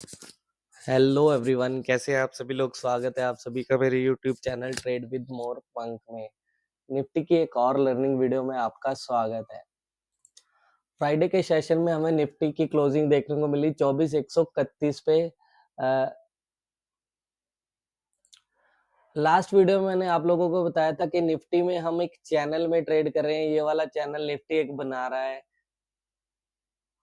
Hello everyone, कैसे हैं आप सभी लोग। स्वागत है आप सभी का मेरे YouTube channel trade with more पंख में। निफ्टी की एक और लर्निंग वीडियो में आपका स्वागत है। फ्राइडे के सेशन में हमें निफ्टी की क्लोजिंग देखने को मिली 24,131 पे। लास्ट वीडियो में मैंने आप लोगों को बताया था कि निफ्टी में हम एक चैनल में ट्रेड कर रहे हैं। ये वाला चैनल निफ्टी एक बना रहा है।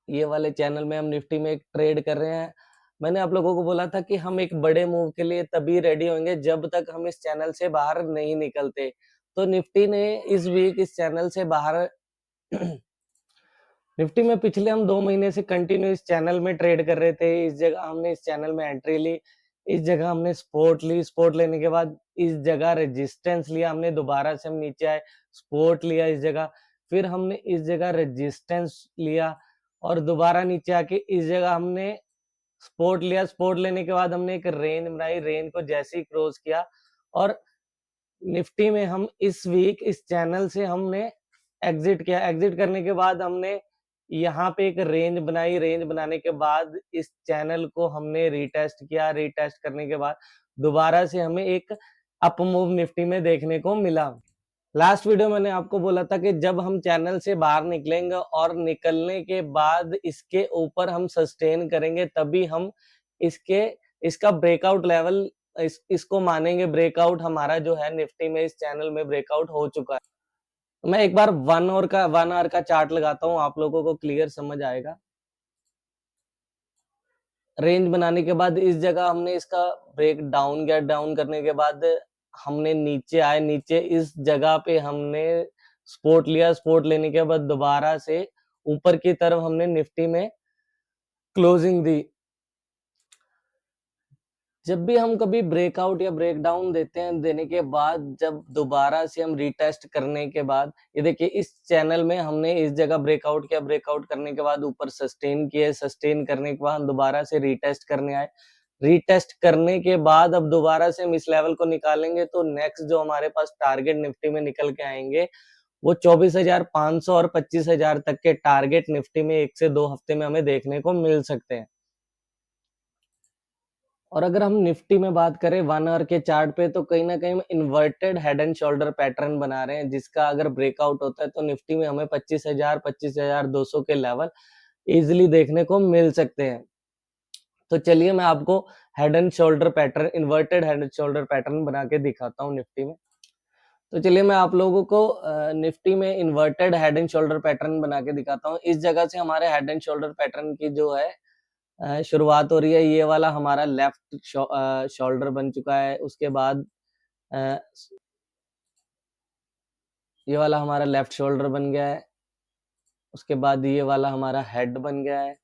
ये वाले चैनल में हम निफ्टी में एक ट्रेड कर रहे हैं। मैंने आप लोगों को बोला था कि हम एक बड़े मूव के लिए तभी रेडी होंगे जब तक हम इस चैनल से बाहर नहीं निकलते। तो निफ्टी ने इस वीक इस चैनल से बाहर निफ्टी में पिछले हम 2 महीने से कंटिन्यू इस चैनल में ट्रेड कर रहे थे। इस जगह हमने इस चैनल में एंट्री ली, इस जगह हमने सपोर्ट ली, सपोर्ट लेने के बाद इस जगह रेजिस्टेंस लिया, हमने दोबारा से हम नीचे आए, सपोर्ट लिया इस जगह, फिर हमने इस जगह रेजिस्टेंस लिया और दोबारा नीचे आके इस जगह हमने सपोर्ट लिया। सपोर्ट लेने के बाद हमने एक रेंज बनाई, रेंज को जैसे ही क्रॉस किया और निफ्टी में हम इस वीक इस चैनल से हमने एग्जिट किया। एग्जिट करने के बाद हमने यहाँ पे एक रेंज बनाई, रेंज बनाने के बाद इस चैनल को हमने रीटेस्ट किया। रीटेस्ट करने के बाद दोबारा से हमें एक अप मूव निफ्टी में देखने को मिला। लास्ट वीडियो मैंने आपको बोला था कि जब हम चैनल से बाहर निकलेंगे और निकलने के बाद इसके ऊपर हम सस्टेन करेंगे तभी हम इसके इसका ब्रेकआउट लेवल इसको मानेंगे। ब्रेकआउट हमारा जो है निफ्टी में इस चैनल में ब्रेकआउट हो चुका है। मैं एक बार 1 आवर का चार्ट लगाता हूँ, आप लोगों को क्लियर समझ आएगा। रेंज बनाने के बाद इस जगह हमने इसका ब्रेक डाउन किया। डाउन करने के बाद हमने नीचे आए, नीचे इस जगह पे हमने सपोर्ट लिया। सपोर्ट लेने के बाद दोबारा से ऊपर की तरफ हमने निफ्टी में क्लोजिंग दी। जब भी हम कभी ब्रेकआउट या ब्रेकडाउन देते हैं, देने के बाद जब दोबारा से हम रीटेस्ट करने के बाद ये देखिए इस चैनल में हमने इस जगह ब्रेकआउट किया। ब्रेकआउट करने के बाद ऊपर सस्टेन किए, सस्टेन करने के बाद हम दोबारा से रीटेस्ट करने आए। रीटेस्ट करने के बाद अब दोबारा से हम इस लेवल को निकालेंगे तो नेक्स्ट जो हमारे पास टारगेट निफ्टी में निकल के आएंगे वो 24,500 और 25,000 तक के टारगेट निफ्टी में 1 से 2 हफ्ते में हमें देखने को मिल सकते हैं। और अगर हम निफ्टी में बात करें 1 आवर के चार्ट पे तो कहीं ना कहीं हम inverted head and shoulder pattern बना रहे हैं, जिसका अगर ब्रेकआउट होता है तो निफ्टी में हमें 25,000 25,200 के लेवल इजिली देखने को मिल सकते हैं। तो चलिए मैं आपको head and shoulder pattern, inverted head and shoulder pattern बना के दिखाता हूँ निफ्टी में। तो चलिए मैं आप लोगों को निफ्टी में inverted head and shoulder pattern बना के दिखाता हूँ। इस जगह से हमारे हेड एंड शोल्डर पैटर्न की जो है शुरुआत हो रही है। ये वाला हमारा लेफ्ट शोल्डर बन चुका है। उसके बाद अ, ये वाला हमारा लेफ्ट शोल्डर बन गया है। उसके बाद ये वाला हमारा हेड बन गया है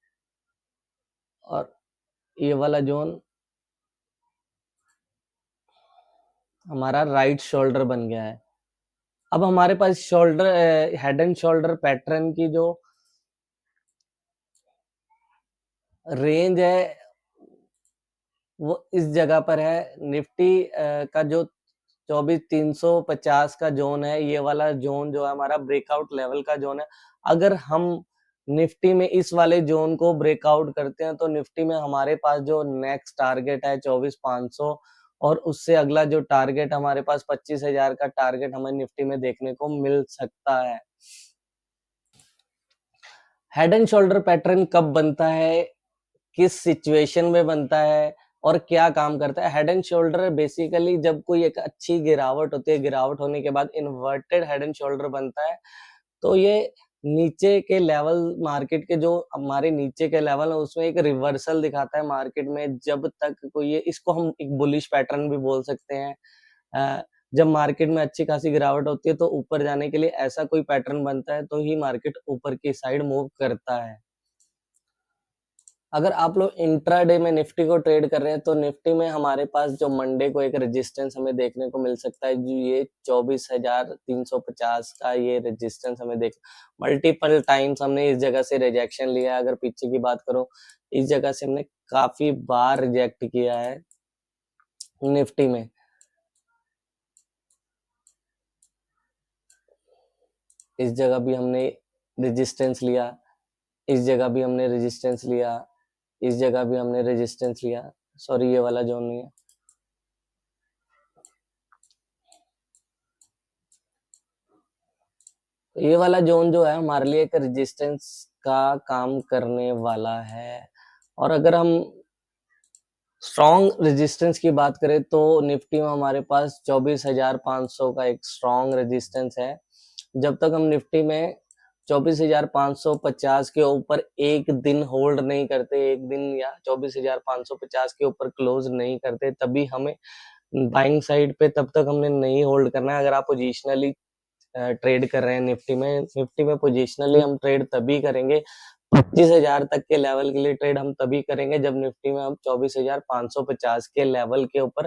और ये वाला जोन हमारा राइट शोल्डर बन गया है। अब हमारे पास shoulder head and shoulder pattern की जो रेंज है वो इस जगह पर है। निफ्टी का जो 24,350 का जोन है, ये वाला जोन जो है हमारा ब्रेकआउट लेवल का जोन है। अगर हम निफ्टी में इस वाले जोन को ब्रेकआउट करते हैं तो निफ्टी में हमारे पास जो नेक्स्ट टारगेट है 24,500 और उससे अगला जो टारगेट हमारे पास 25,000 का टारगेट हमें निफ्टी में देखने को मिल सकता है। हेड एंड शोल्डर पैटर्न कब बनता है, किस सिचुएशन में बनता है और क्या काम करता है। हेड एंड शोल्डर बेसिकली जब कोई एक अच्छी गिरावट होती है, गिरावट होने के बाद इन्वर्टेड हेड एंड शोल्डर बनता है तो ये नीचे के लेवल, मार्केट के जो हमारे नीचे के लेवल है उसमें एक रिवर्सल दिखाता है मार्केट में। जब तक कोई ये, इसको हम एक बुलिश पैटर्न भी बोल सकते हैं। जब मार्केट में अच्छी खासी गिरावट होती है तो ऊपर जाने के लिए ऐसा कोई पैटर्न बनता है तो ही मार्केट ऊपर की साइड मूव करता है। अगर आप लोग इंट्राडे में निफ्टी को ट्रेड कर रहे हैं तो निफ्टी में हमारे पास जो मंडे को एक रेजिस्टेंस हमें देखने को मिल सकता है, जो ये 24,350 का ये रेजिस्टेंस हमें देख मल्टीपल टाइम्स हमने इस जगह से रिजेक्शन लिया है। अगर पीछे की बात करो इस जगह से हमने काफी बार रिजेक्ट किया है निफ्टी में। इस जगह भी हमने रेजिस्टेंस लिया, इस जगह भी हमने रेजिस्टेंस लिया, इस जगह भी हमने रेजिस्टेंस लिया, सॉरी ये वाला जोन नहीं है। ये वाला जोन जो है हमारे लिए एक रेजिस्टेंस का काम करने वाला है। और अगर हम स्ट्रॉन्ग रेजिस्टेंस की बात करें तो निफ्टी में हमारे पास 24,500 का एक स्ट्रॉन्ग रेजिस्टेंस है। जब तक हम निफ्टी में 24,550 के ऊपर एक दिन होल्ड नहीं करते, एक दिन या 24,550 के ऊपर क्लोज नहीं करते, तभी हमें बाइंग साइड पे तब तक हमने नहीं होल्ड करना है। अगर आप पोजिशनली ट्रेड कर रहे हैं निफ्टी में पोजिशनली हम ट्रेड तभी करेंगे, 25,000 तक के लेवल के लिए ट्रेड हम तभी करेंगे जब निफ्टी में हम 24,550 के लेवल के ऊपर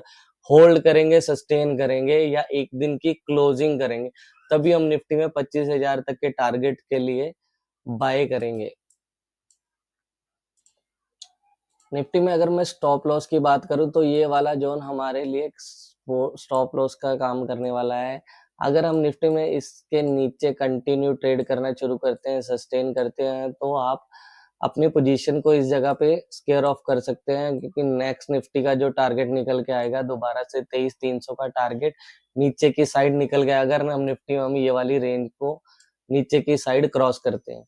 होल्ड करेंगे, सस्टेन करेंगे या एक दिन की क्लोजिंग करेंगे, तभी हम निफ्टी में 25,000 तक के टारगेट के लिए बाय करेंगे। निफ्टी में अगर मैं स्टॉप लॉस की बात करूं तो ये वाला जोन हमारे लिए स्टॉप लॉस का काम करने वाला है। अगर हम निफ्टी में इसके नीचे कंटिन्यू ट्रेड करना शुरू करते हैं, सस्टेन करते हैं, तो आप अपनी पोजीशन को इस जगह पे स्केयर ऑफ कर सकते हैं, क्योंकि नेक्स्ट निफ्टी का जो टारगेट निकल के आएगा दोबारा से 23,300 का टारगेट नीचे की साइड निकल गया अगर हम निफ्टी में हम ये वाली रेंज को नीचे की साइड क्रॉस करते हैं।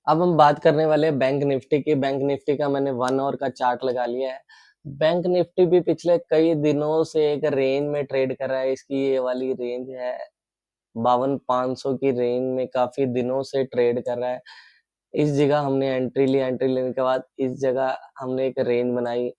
अब हम बात करने वाले हैं बैंक निफ्टी की। बैंक निफ्टी का मैंने 1 आवर का चार्ट लगा लिया है। बैंक निफ्टी भी पिछले कई दिनों से एक रेंज में ट्रेड कर रहा है। इसकी ये वाली रेंज है 52,500 की रेंज में काफी दिनों से ट्रेड कर रहा है। इस जगह हमने एंट्री ली, एंट्री लेने के बाद इस जगह हमने एक रेंज बनाई।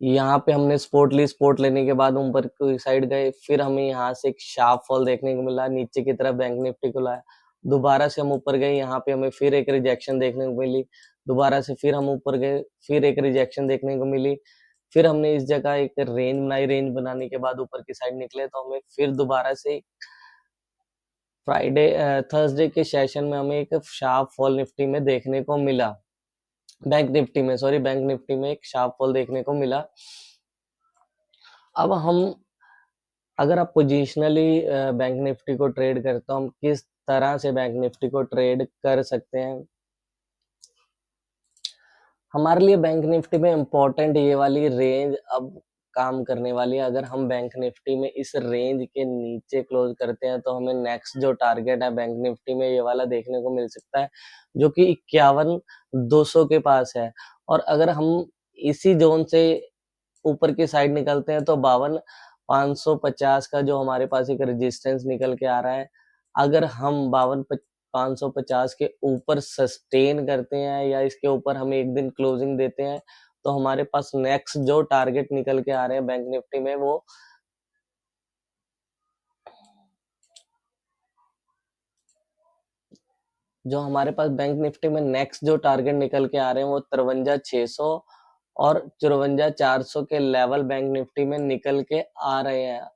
यहाँ पे हमने सपोर्ट ली, सपोर्ट लेने के बाद ऊपर की साइड गए, फिर हमें यहाँ से एक शार्प फॉल देखने को मिला, नीचे की तरफ बैंक निफ्टी को लाया, दोबारा से हम ऊपर गए, यहाँ पे हमें फिर एक रिजेक्शन देखने को मिली, दोबारा से फिर हम ऊपर गए, फिर एक रिजेक्शन देखने को मिली, फिर हमने इस जगह एक रेंज बनाई, रेंज बनाने के बाद ऊपर की साइड निकले तो हमें फिर दोबारा से फ्राइडे थर्सडे के सेशन में हमें एक शार्प फॉल निफ्टी में देखने को मिला, बैंक निफ्टी में एक शार्प फॉल देखने को मिला। अब हम अगर आप पोजिशनली बैंक निफ्टी को ट्रेड करते हो, हम किस तरह से बैंक निफ्टी को ट्रेड कर सकते हैं। हमारे लिए बैंक निफ्टी में इम्पोर्टेंट ये वाली रेंज अब काम करने वाली है। अगर हम बैंक निफ्टी में इस रेंज के नीचे क्लोज करते हैं तो हमें नेक्स्ट जो टारगेट है बैंक निफ्टी में ये वाला देखने को मिल सकता है, जो कि 51,200 के पास है। और अगर हम इसी जोन से ऊपर की साइड निकलते हैं तो 52,550 का जो हमारे पास एक रेजिस्टेंस निकल के आ रहा है, अगर हम 52,550 के ऊपर सस्टेन करते हैं या इसके ऊपर हम एक दिन क्लोजिंग देते हैं, तो हमारे पास नेक्स्ट जो टारगेट निकल के आ रहे हैं बैंक निफ्टी में वो जो हमारे पास बैंक निफ्टी में नेक्स्ट जो टारगेट निकल के आ रहे हैं वो 53,600 और 54,400 के लेवल बैंक निफ्टी में निकल के आ रहे हैं।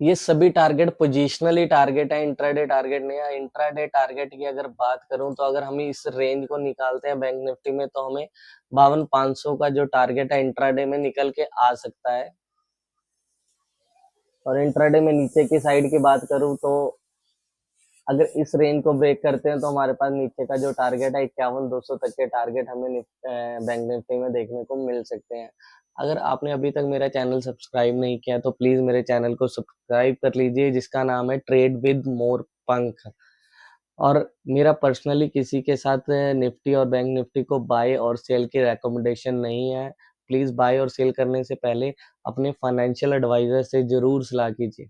ये सभी टारगेट पोजिशनली टारगेट है, इंट्राडे टारगेट नहीं है। इंट्राडे टारगेट की अगर बात करूं तो अगर हम इस रेंज को निकालते हैं बैंक निफ्टी में तो हमें 52,500 का जो टारगेट है इंट्राडे में निकल के आ सकता है। और इंट्राडे में नीचे की साइड की बात करूं तो अगर इस रेंज को ब्रेक करते हैं तो हमारे पास नीचे का जो टारगेट है 51,200 तक के टारगेट हमें बैंक निफ्टी में देखने को मिल सकते हैं। अगर आपने अभी तक मेरा चैनल सब्सक्राइब नहीं किया तो प्लीज मेरे चैनल को सब्सक्राइब कर लीजिए, जिसका नाम है ट्रेड विद मोर पंख। और मेरा पर्सनली किसी के साथ निफ्टी और बैंक निफ्टी को बाय और सेल की रेकमेंडेशन नहीं है। प्लीज बाय और सेल करने से पहले अपने फाइनेंशियल एडवाइजर से जरूर सलाह कीजिए।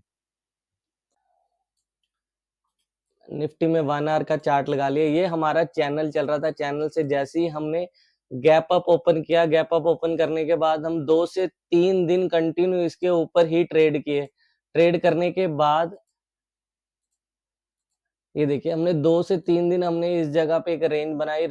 निफ्टी में 1 आवर का चार्ट लगा लिया। ये हमारा चैनल चल रहा था, चैनल से जैसे ही हमने गैप अप ओपन किया, गैप अप ओपन करने के बाद हम 2 से 3 दिन कंटिन्यू इसके ऊपर ही ट्रेड किए। ट्रेड करने के बाद ये देखिए हमने 2 से 3 दिन हमने इस जगह पे एक रेंज बनाई।